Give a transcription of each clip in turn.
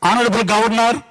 Honorable Governor,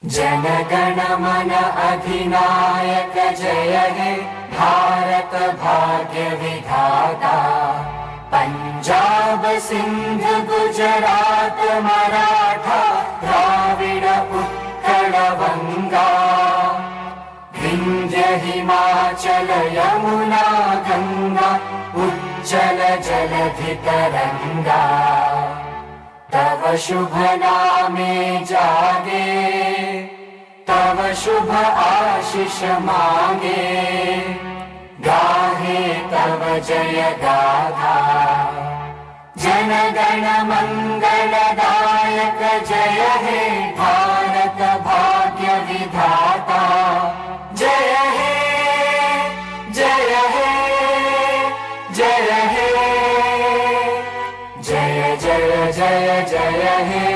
जनगण मन अधिनायक जय हे भारत भाग्य विधाता। पंजाब सिंध गुजरात मराठा द्राविड उत्कल बंगा। विंध्य हिमाचल यमुना गंगा उज्जल जलधि तरंगा। तव शुभ नामे जागे तव शुभ आशीष मांगे। गाहे तव जय गाथा जन गण मंगलदायक जय हे भारत भाग्य विधाता। जय हे जय हे जय हे जय जय जय जय हे।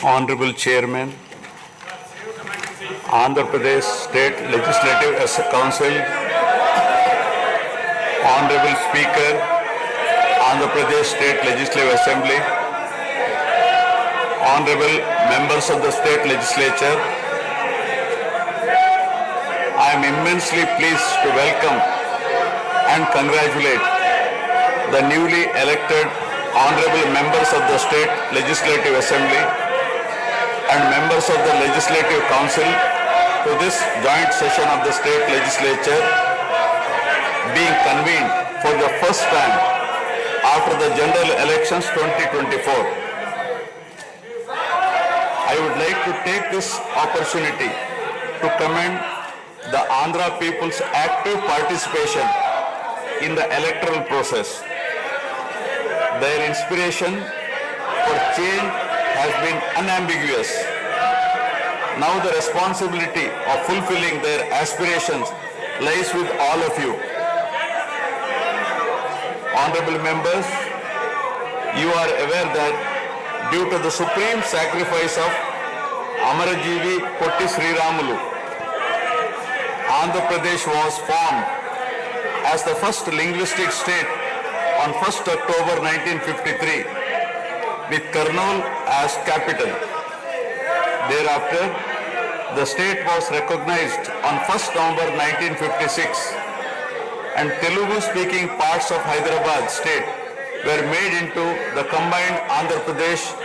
Honorable Chairman, Andhra Pradesh State Legislative Council, Honorable Speaker, Andhra Pradesh State Legislative Assembly, Honorable Members of the State Legislature, I am immensely pleased to welcome and congratulate the newly elected Honorable Members of the State Legislative Assembly and members of the Legislative Council to this joint session of the State Legislature being convened for the first time after the general elections 2024. I would like to take this opportunity to commend the Andhra people's active participation in the electoral process. Their inspiration for change has been unambiguous. Now the responsibility of fulfilling their aspirations lies with all of you. Honorable members, you are aware that due to the supreme sacrifice of Amarajeevi Potti Sriramulu, Andhra Pradesh was formed as the first linguistic state on 1st October 1953 with Kurnool as capital. Thereafter, the state was recognized on 1st November 1956 and Telugu-speaking parts of Hyderabad state were made into the combined Andhra Pradesh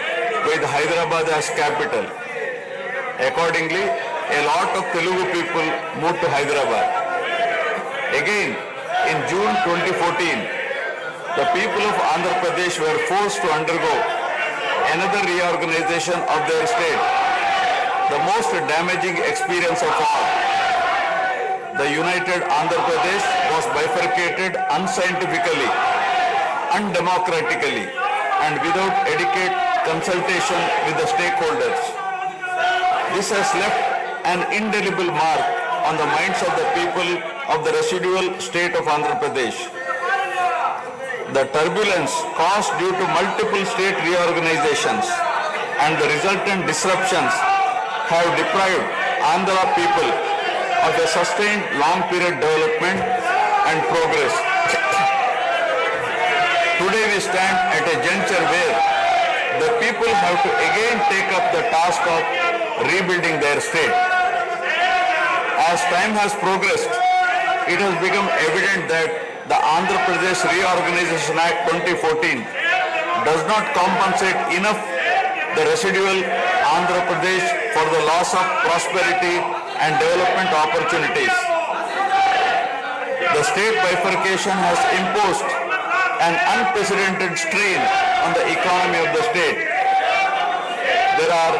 with Hyderabad as capital. Accordingly, a lot of Telugu people moved to Hyderabad. Again, in June 2014, the people of Andhra Pradesh were forced to undergo another reorganization of their state, the most damaging experience of all. The united Andhra Pradesh was bifurcated unscientifically, undemocratically, and without adequate consultation with the stakeholders. This has left an indelible mark on the minds of the people of the residual state of Andhra Pradesh. The turbulence caused due to multiple state reorganizations and the resultant disruptions have deprived Andhra people of a sustained long period development and progress. Today we stand at a juncture where the people have to again take up the task of rebuilding their state. As time has progressed, it has become evident that the Andhra Pradesh Reorganization Act 2014 does not compensate enough the residual Andhra Pradesh for the loss of prosperity and development opportunities. The state bifurcation has imposed an unprecedented strain on the economy of the state. There are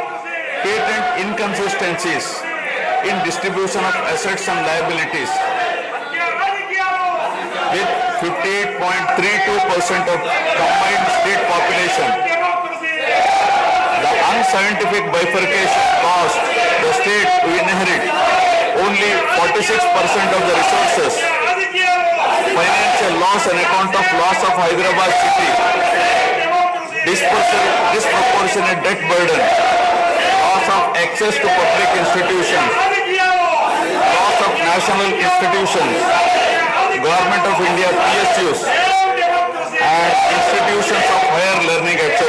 patent inconsistencies in distribution of assets and liabilities, with 58.32% of combined state population. The unscientific bifurcation caused the state to inherit only 46% of the resources. Financial loss on account of loss of Hyderabad city, disproportionate debt burden, loss of access to public institutions, loss of national institutions, Government of India PSUs, and institutions of higher learning, etc.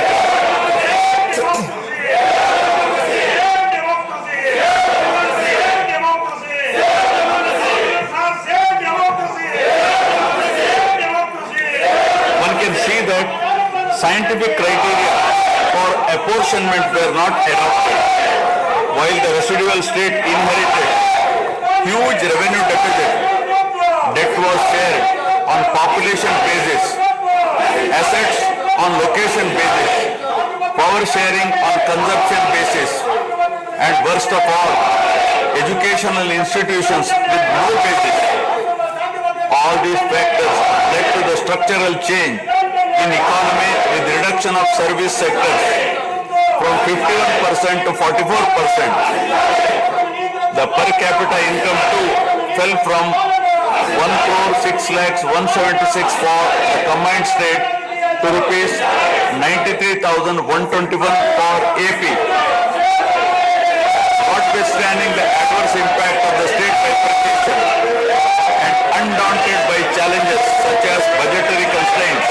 Scientific criteria for apportionment were not adopted, while the residual state inherited huge revenue deficit. Debt was shared on population basis, assets on location basis, power sharing on consumption basis, and worst of all, educational institutions with no basis. All these factors led to the structural change in economy with reduction of service sectors from 51% to 44%. The per capita income too fell from 1,06,176 for the combined state to rupees 93,121 for AP. Notwithstanding the adverse impact of the state bifurcation and undaunted by challenges such as budgetary constraints,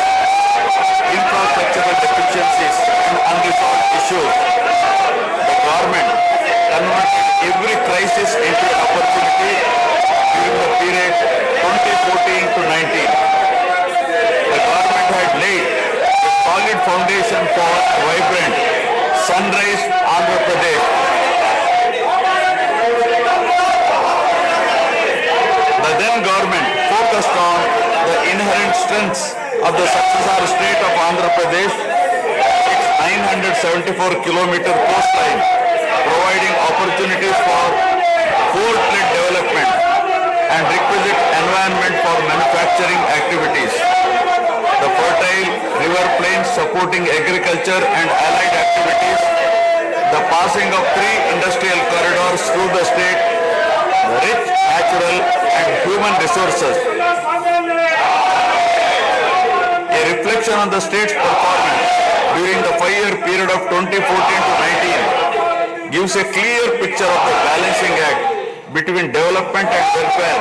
infrastructural deficiencies and unresolved issues, the government converted every crisis into an opportunity during the period 2014 to 19. The government had laid a solid foundation for a vibrant sunrise Andhra Pradesh. The then government focused on the inherent strengths of the successor state of Andhra Pradesh, its 974-kilometer coastline, and requisite environment for manufacturing activities. The fertile river plains supporting agriculture and allied activities. The passing of 3 industrial corridors through the state. The rich natural and human resources. A reflection on the state's performance during the 5-year period of 2014 to 19 gives a clear picture of the balancing act between development and welfare.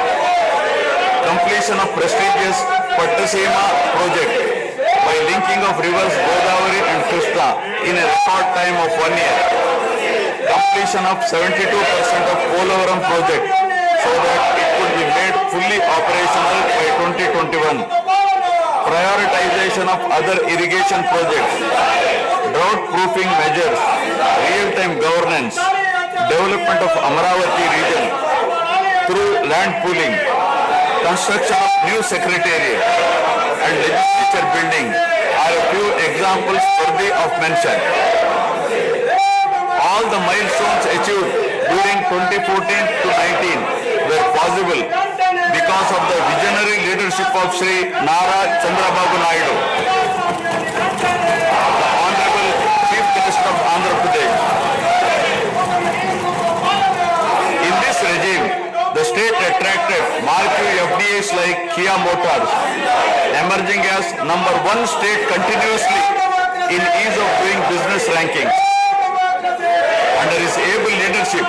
Completion of prestigious Pattasima project by linking of rivers Godavari and Krishna in a record time of 1 year. Completion of 72% of Polavaram project so that it could be made fully operational by 2021. Prioritization of other irrigation projects, drought proofing measures, real-time governance, development of Amaravati region through land pooling, construction of new secretariat and legislature building are a few examples worthy of mention. All the milestones achieved during 2014 to 19 were possible because of the visionary leadership of Sri Nara Chandrababu Naidu, the Honorable Chief Minister of Andhra Pradesh. In this regime, the state attracted marquee FDIs like Kia Motors, emerging as #1 state continuously in ease of doing business rankings. Under his able leadership,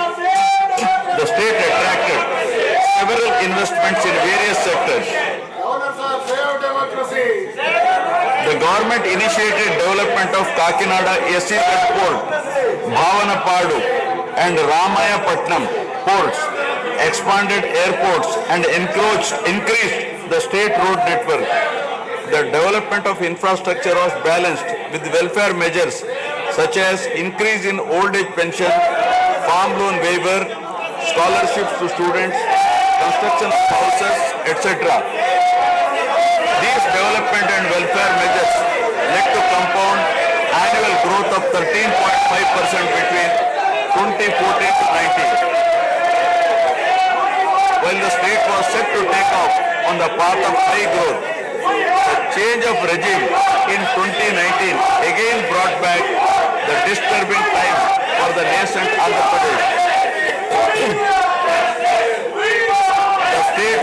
the state attracted several investments in various sectors. The government initiated development of Kakinada SEZ port, Bhavanapadu and Ramayapatnam ports, expanded airports and increased the state road network. The development of infrastructure was balanced with welfare measures such as increase in old age pension, farm loan waiver, scholarships to students, construction of houses, etc. These development and welfare measures led to compound annual growth of 13.5% between 2014 to 19. While the state was set to take off on the path of high growth, the change of regime in 2019 again brought back the disturbing time for the nascent Andhra Pradesh. The state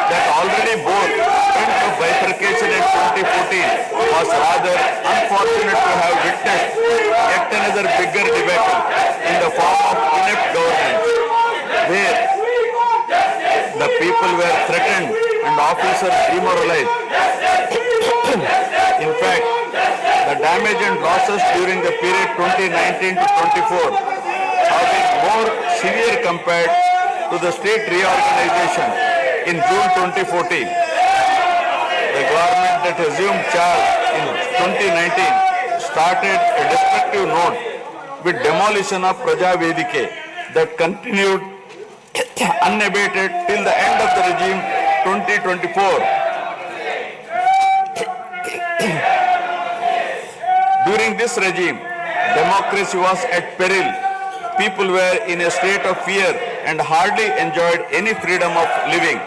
that already bore hint of bifurcation in 2014 was rather unfortunate to have witnessed yet another bigger debacle in the form of inept governance, where the people were threatened and officers demoralized. In fact, the damage and losses during the period 2019 to 24 have been more severe compared to the state reorganization in June 2014. The government that assumed charge in 2019 started a destructive note with demolition of Praja Vedike that continued unabated till the end of the regime 2024. During this regime, democracy was at peril. People were in a state of fear and hardly enjoyed any freedom of living.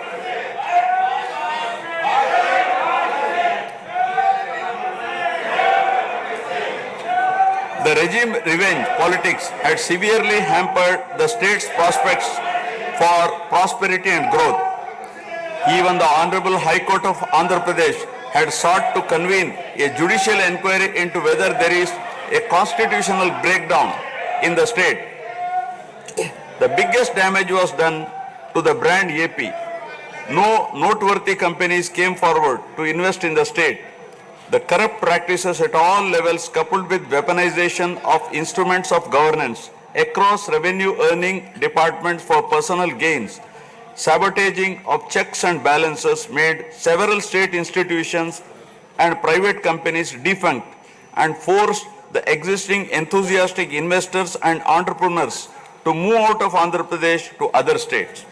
The regime revenge politics had severely hampered the state's prospects for prosperity and growth. Even the Honorable High Court of Andhra Pradesh had sought to convene a judicial inquiry into whether there is a constitutional breakdown in the state. The biggest damage was done to the brand AP. No noteworthy companies came forward to invest in the state. The corrupt practices at all levels, coupled with weaponization of instruments of governance across revenue earning departments for personal gains, sabotaging of checks and balances made several state institutions and private companies defunct and forced the existing enthusiastic investors and entrepreneurs to move out of Andhra Pradesh to other states.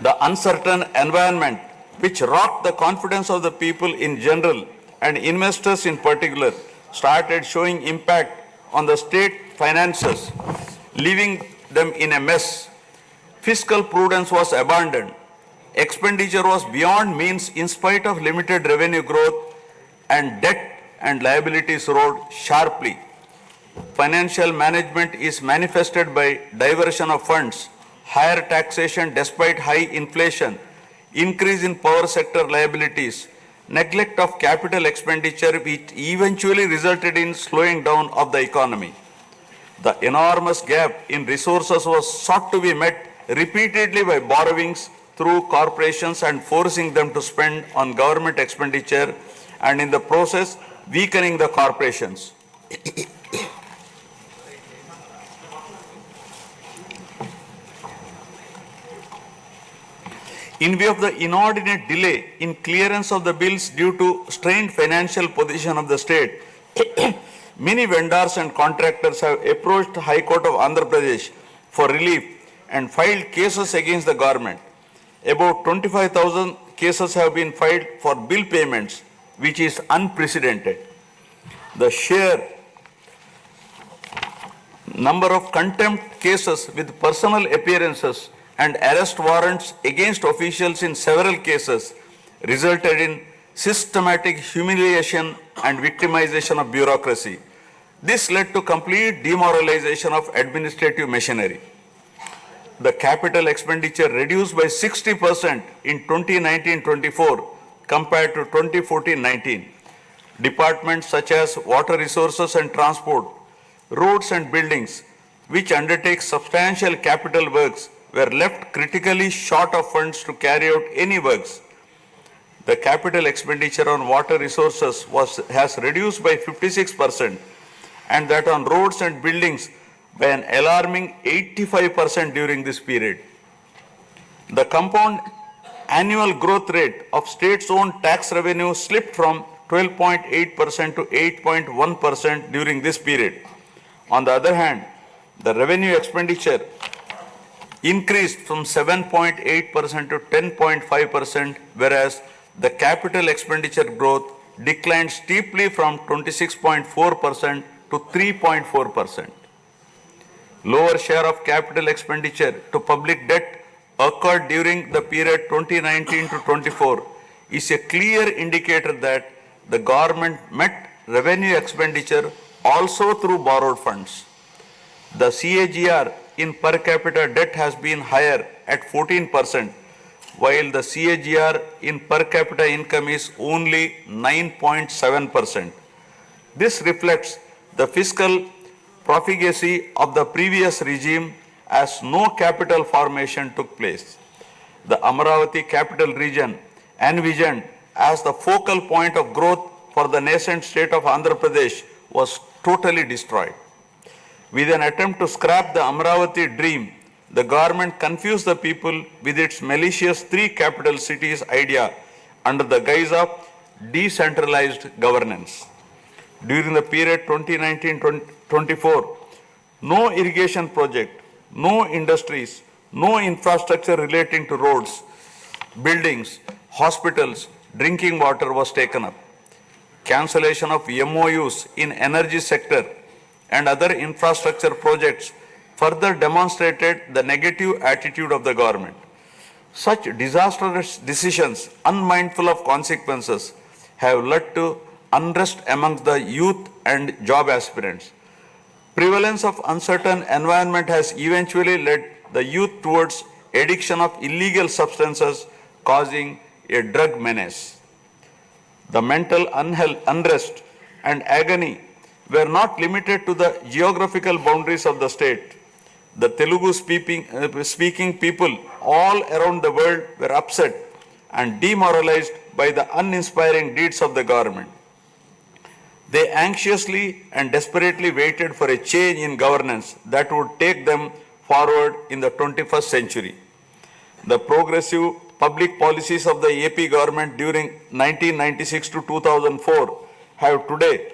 The uncertain environment which rocked the confidence of the people in general and investors in particular started showing impact on the state finances, leaving them in a mess. Fiscal prudence was abandoned. Expenditure was beyond means in spite of limited revenue growth, and debt and liabilities rose sharply. Financial management is manifested by diversion of funds, higher taxation despite high inflation, increase in power sector liabilities, neglect of capital expenditure, which eventually resulted in slowing down of the economy. The enormous gap in resources was sought to be met repeatedly by borrowings through corporations and forcing them to spend on government expenditure, and in the process weakening the corporations. In view of the inordinate delay in clearance of the bills due to strained financial position of the state, many vendors and contractors have approached the High Court of Andhra Pradesh for relief and filed cases against the government. About 25,000 cases have been filed for bill payments, which is unprecedented. The sheer number of contempt cases with personal appearances and arrest warrants against officials in several cases resulted in systematic humiliation and victimization of bureaucracy. This led to complete demoralization of administrative machinery. The capital expenditure reduced by 60% in 2019-24 compared to 2014-19. Departments such as water resources and transport, roads and buildings, which undertake substantial capital works, were left critically short of funds to carry out any works. The capital expenditure on water resources has reduced by 56%, and that on roads and buildings by an alarming 85% during this period. The compound annual growth rate of states-owned tax revenue slipped from 12.8% to 8.1% during this period. On the other hand, the revenue expenditure increased from 7.8% to 10.5%, whereas the capital expenditure growth declined steeply from 26.4% to 3.4%. Lower share of capital expenditure to public debt occurred during the period 2019 to 24 is a clear indicator that the government met revenue expenditure also through borrowed funds. The CAGR in per capita debt has been higher at 14%, while the CAGR in per capita income is only 9.7%. This reflects the fiscal profligacy of the previous regime, as no capital formation took place. The Amaravati capital region, envisioned as the focal point of growth for the nascent state of Andhra Pradesh, was totally destroyed. With an attempt to scrap the Amaravati dream, the government confused the people with its malicious three capital cities idea under the guise of decentralized governance. During the period 2019-24, no irrigation project, no industries, no infrastructure relating to roads, buildings, hospitals, drinking water was taken up. Cancellation of MOUs in energy sector and other infrastructure projects further demonstrated the negative attitude of the government. Such disastrous decisions, unmindful of consequences, have led to unrest amongst the youth and job aspirants. Prevalence of uncertain environment has eventually led the youth towards addiction of illegal substances, causing a drug menace. The mental unrest and agony were not limited to the geographical boundaries of the state. The Telugu speaking people all around the world were upset and demoralized by the uninspiring deeds of the government. They anxiously and desperately waited for a change in governance that would take them forward in the 21st century. The progressive public policies of the AP government during 1996 to 2004 have today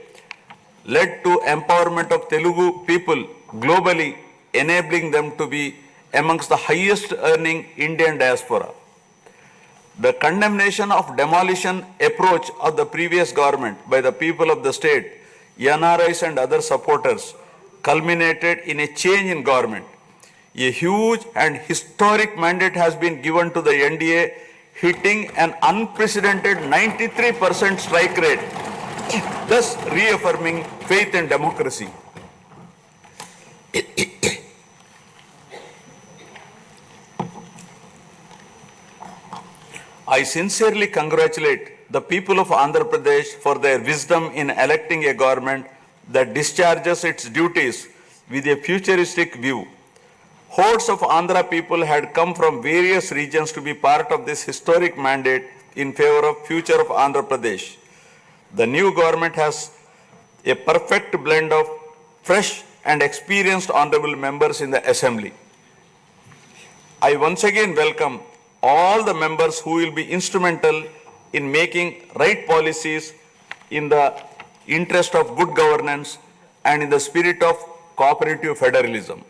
led to empowerment of Telugu people globally, enabling them to be amongst the highest earning Indian diaspora. The condemnation of demolition approach of the previous government by the people of the state, NRIs and other supporters, culminated in a change in government. A huge and historic mandate has been given to the NDA, hitting an unprecedented 93% strike rate, thus reaffirming faith in democracy. I sincerely congratulate the people of Andhra Pradesh for their wisdom in electing a government that discharges its duties with a futuristic view. Hordes of Andhra people had come from various regions to be part of this historic mandate in favor of future of Andhra Pradesh. The new government has a perfect blend of fresh and experienced honorable members in the assembly. I once again welcome all the members who will be instrumental in making right policies in the interest of good governance and in the spirit of cooperative federalism.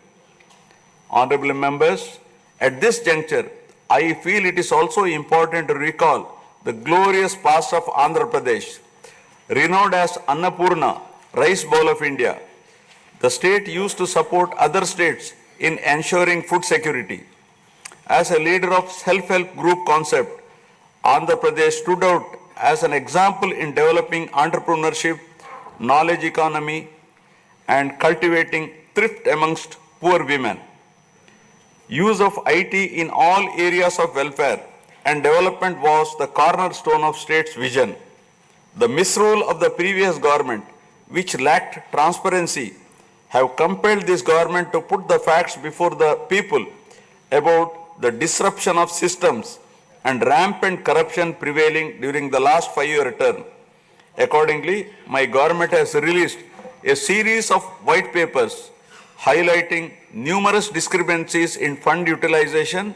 Honorable members, at this juncture, I feel it is also important to recall the glorious past of Andhra Pradesh. Renowned as Annapurna, rice bowl of India, the state used to support other states in ensuring food security. As a leader of self-help group concept, Andhra Pradesh stood out as an example in developing entrepreneurship, knowledge economy, and cultivating thrift amongst poor women. Use of IT in all areas of welfare and development was the cornerstone of state's vision. The misrule of the previous government, which lacked transparency, have compelled this government to put the facts before the people about the disruption of systems and rampant corruption prevailing during the last 5-year term. Accordingly, my government has released a series of white papers highlighting numerous discrepancies in fund utilization,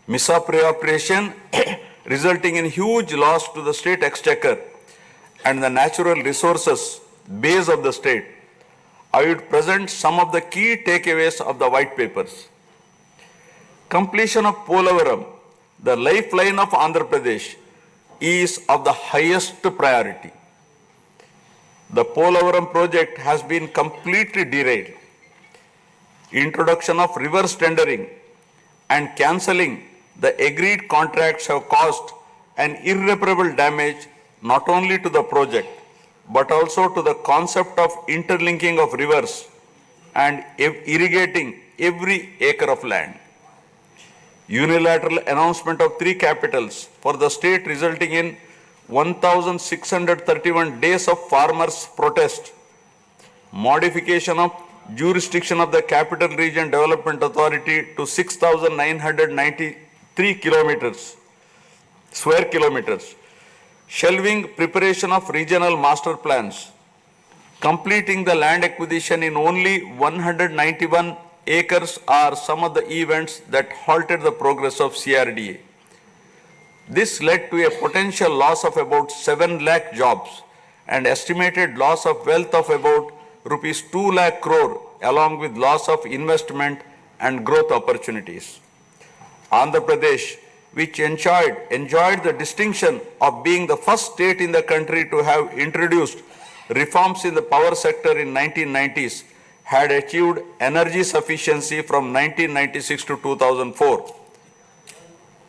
misappropriation, resulting in huge loss to the state exchequer and the natural resources base of the state. I would present some of the key takeaways of the white papers. Completion of Polavaram, the lifeline of Andhra Pradesh, is of the highest priority. The Polavaram project has been completely derailed. Introduction of reverse tendering and cancelling the agreed contracts have caused an irreparable damage not only to the project but also to the concept of interlinking of rivers and irrigating every acre of land. Unilateral announcement of 3 capitals for the state resulting in 1,631 days of farmers' protest. Modification of jurisdiction of the Capital Region Development Authority to 6,993 square kilometers. Shelving preparation of regional master plans. Completing the land acquisition in only 191 acres are some of the events that halted the progress of CRDA. This led to a potential loss of about 7 lakh jobs and estimated loss of wealth of about rupees 2 lakh crore along with loss of investment and growth opportunities. Andhra Pradesh, which enjoyed the distinction of being the first state in the country to have introduced reforms in the power sector in 1990s, had achieved energy sufficiency from 1996 to 2004.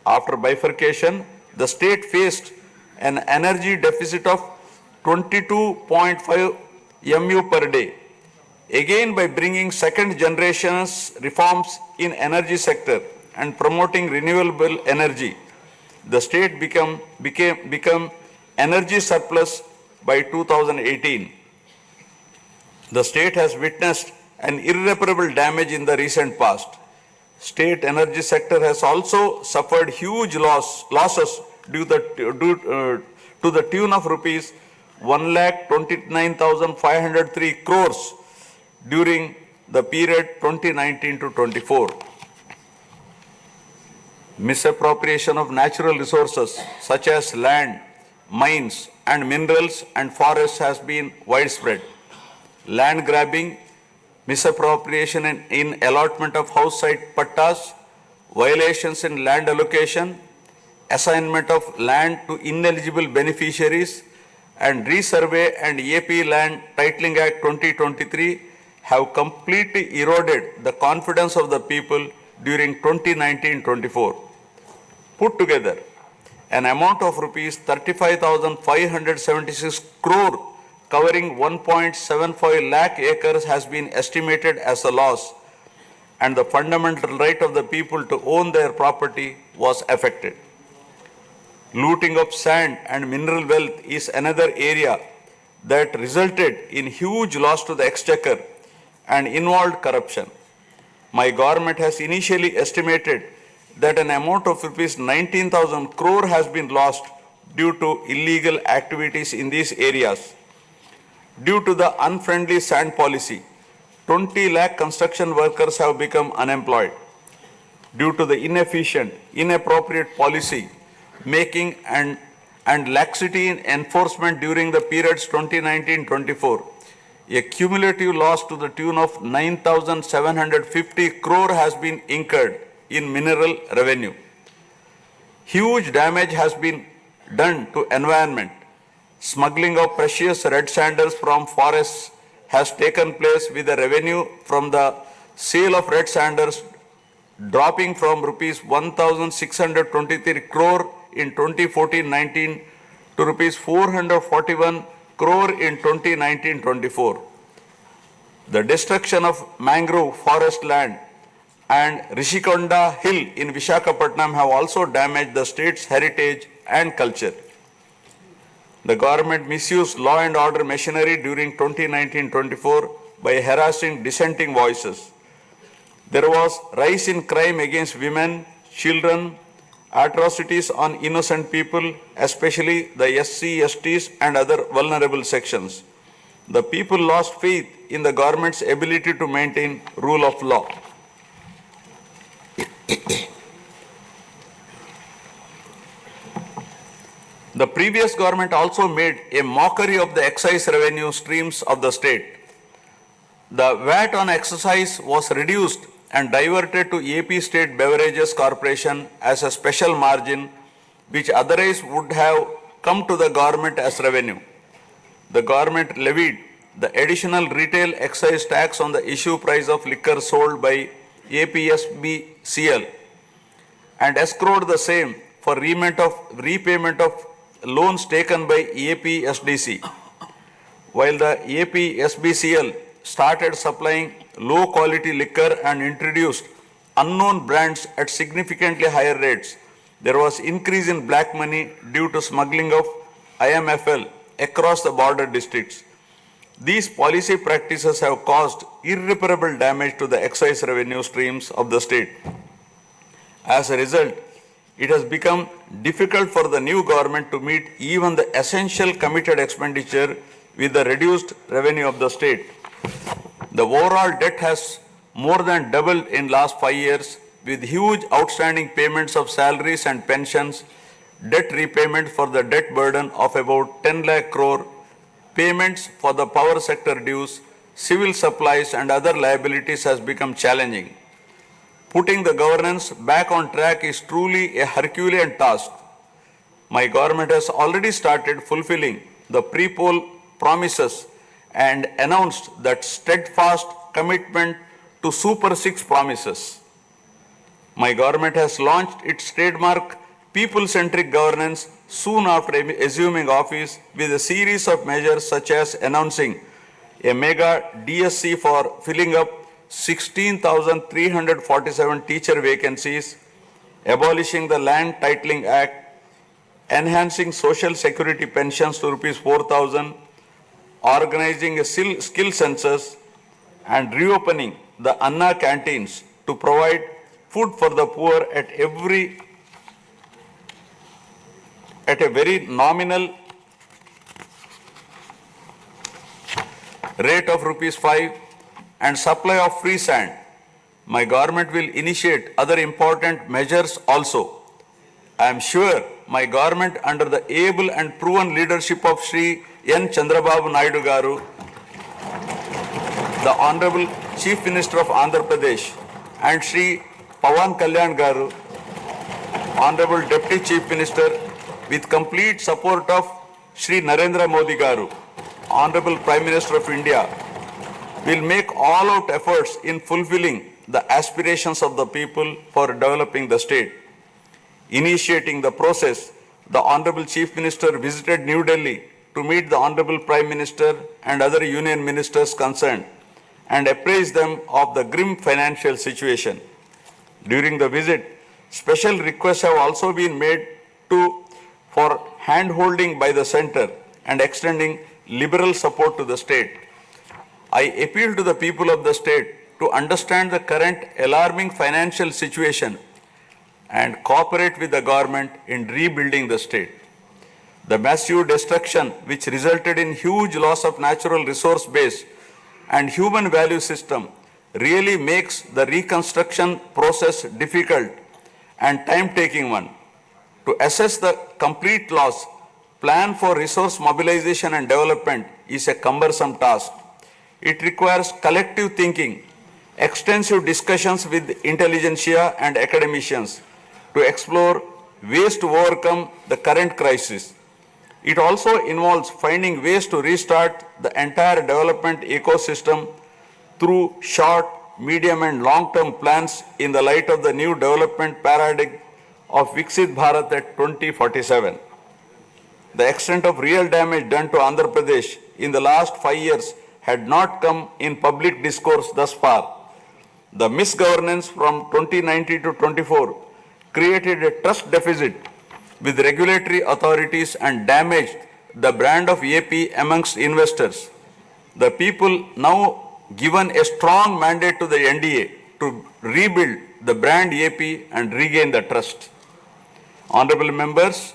After bifurcation, the state faced an energy deficit of 22.5 MU per day. Again, by bringing second generation's reforms in energy sector and promoting renewable energy, the state become energy surplus by 2018. The state has witnessed an irreparable damage in the recent past. State energy sector has also suffered huge losses due to the tune of rupees 1,29,503 crores during the period 2019 to 24. Misappropriation of natural resources such as land, mines and minerals and forests has been widespread. Land grabbing, misappropriation in allotment of house site pattas, violations in land allocation, assignment of land to ineligible beneficiaries, and Resurvey and AP Land Titling Act 2023 have completely eroded the confidence of the people during 2019-24. Put together, an amount of rupees 35,576 crore covering 1.75 lakh acres has been estimated as a loss, and the fundamental right of the people to own their property was affected. Looting of sand and mineral wealth is another area that resulted in huge loss to the exchequer and involved corruption. My government has initially estimated that an amount of rupees 19,000 crore has been lost due to illegal activities in these areas. Due to the unfriendly sand policy, 20 lakh construction workers have become unemployed. Due to the inefficient, inappropriate policy making and laxity in enforcement during the periods 2019-24, a cumulative loss to the tune of 9,750 crore has been incurred in mineral revenue. Huge damage has been done to environment. Smuggling of precious red sandals from forests has taken place, with the revenue from the sale of red sandals dropping from rupees 1,623 crore in 2014-19 to rupees 441 crore in 2019-24. The destruction of mangrove forest land and Rishikonda Hill in Visakhapatnam have also damaged the state's heritage and culture. The government misused law and order machinery during 2019-24 by harassing dissenting voices. There was rise in crime against women, children, atrocities on innocent people, especially the SC, STs and other vulnerable sections. The people lost faith in the government's ability to maintain rule of law. The previous government also made a mockery of the excise revenue streams of the state. The VAT on excise was reduced and diverted to AP State Beverages Corporation as a special margin, which otherwise would have come to the government as revenue. The government levied the additional retail excise tax on the issue price of liquor sold by APSBCL and escrowed the same for repayment of loans taken by APSDC. While the APSBCL started supplying low quality liquor and introduced unknown brands at significantly higher rates, there was increase in black money due to smuggling of IMFL across the border districts. These policy practices have caused irreparable damage to the excise revenue streams of the state. As a result, it has become difficult for the new government to meet even the essential committed expenditure with the reduced revenue of the state. The overall debt has more than doubled in last 5 years, with huge outstanding payments of salaries and pensions, debt repayment for the debt burden of about 10 lakh crore, payments for the power sector dues, civil supplies and other liabilities has become challenging. Putting the governance back on track is truly a Herculean task. My government has already started fulfilling the pre-poll promises and announced that steadfast commitment to Super 6 promises. My government has launched its trademark people-centric governance soon after assuming office, with a series of measures such as announcing a mega DSC for filling up 16,347 teacher vacancies, abolishing the Land Titling Act, enhancing social security pensions to rupees 4,000, organizing a skill census, and reopening the Anna canteens to provide food for the poor at a very nominal rate of rupees 5, and supply of free sand. My government will initiate other important measures also. I am sure my government, under the able and proven leadership of Shri N. Chandrababu Naidu Garu, the Honorable Chief Minister of Andhra Pradesh, and Shri Pawan Kalyan Garu, Honorable Deputy Chief Minister, with complete support of Shri Narendra Modi Garu, Honorable Prime Minister of India, will make all-out efforts in fulfilling the aspirations of the people for developing the state. Initiating the process, the Honorable Chief Minister visited New Delhi to meet the Honorable Prime Minister and other union ministers concerned and apprise them of the grim financial situation. During the visit, special requests have also been made for hand-holding by the centre and extending liberal support to the state. I appeal to the people of the state to understand the current alarming financial situation and cooperate with the government in rebuilding the state. The massive destruction which resulted in huge loss of natural resource base and human value system really makes the reconstruction process difficult and time-taking one. To assess the complete loss, plan for resource mobilization and development is a cumbersome task. It requires collective thinking, extensive discussions with intelligentsia and academicians to explore ways to overcome the current crisis. It also involves finding ways to restart the entire development ecosystem through short, medium and long-term plans in the light of the new development paradigm of Viksit Bharat at 2047. The extent of real damage done to Andhra Pradesh in the last 5 years had not come in public discourse thus far. The misgovernance from 2019 to 24 created a trust deficit with regulatory authorities and damaged the brand of AP amongst investors. The people now given a strong mandate to the NDA to rebuild the brand AP and regain the trust. Honorable members,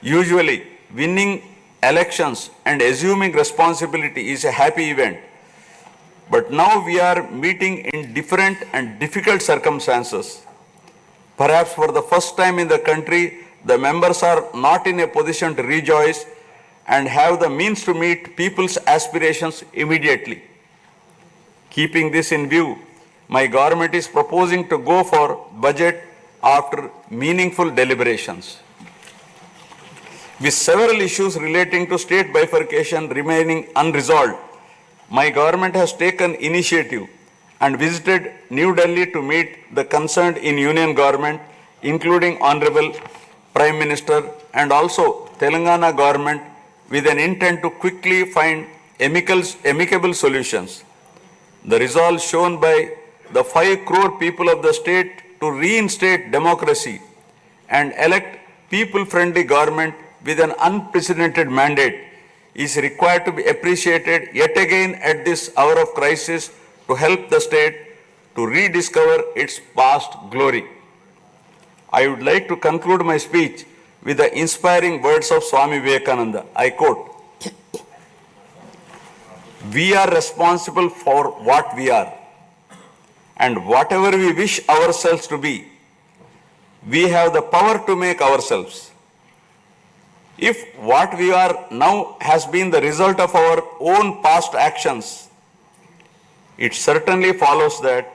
usually winning elections and assuming responsibility is a happy event. But now we are meeting in different and difficult circumstances. Perhaps for the first time in the country, the members are not in a position to rejoice and have the means to meet people's aspirations immediately. Keeping this in view, my government is proposing to go for budget after meaningful deliberations. With several issues relating to state bifurcation remaining unresolved, my government has taken initiative and visited New Delhi to meet the concerned in union government, including Honorable Prime Minister and also Telangana government with an intent to quickly find amicable solutions. The resolve shown by the 5 crore people of the state to reinstate democracy and elect people-friendly government with an unprecedented mandate is required to be appreciated yet again at this hour of crisis to help the state to rediscover its past glory. I would like to conclude my speech with the inspiring words of Swami Vivekananda. I quote, "We are responsible for what we are, and whatever we wish ourselves to be, we have the power to make ourselves. If what we are now has been the result of our own past actions, it certainly follows that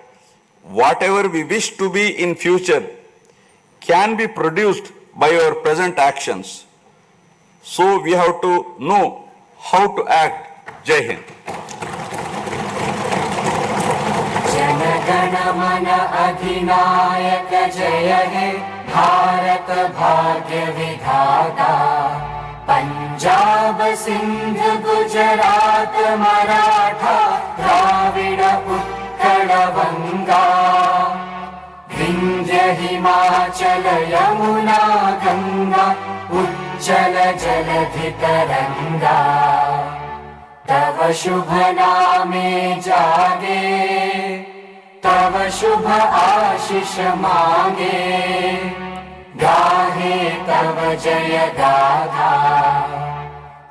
whatever we wish to be in future can be produced by our present actions. So we have to know how to act." Jai Hind. Jana Gana मन अधिनायक जय हे भारत भाग्य विधाता पंजाब सिंध गुजरात मराठा द्राविड उत्कल बंगा विंध्य हिमाचल यमुना गंगा उज्जल जलधि तरंगा तव शुभ नामे जागे तव शुभ आशीष मांगे गाहे तव जय गाथा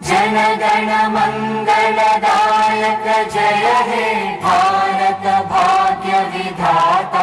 जन गण मंगलदायक जय हे भारत भाग्य विधाता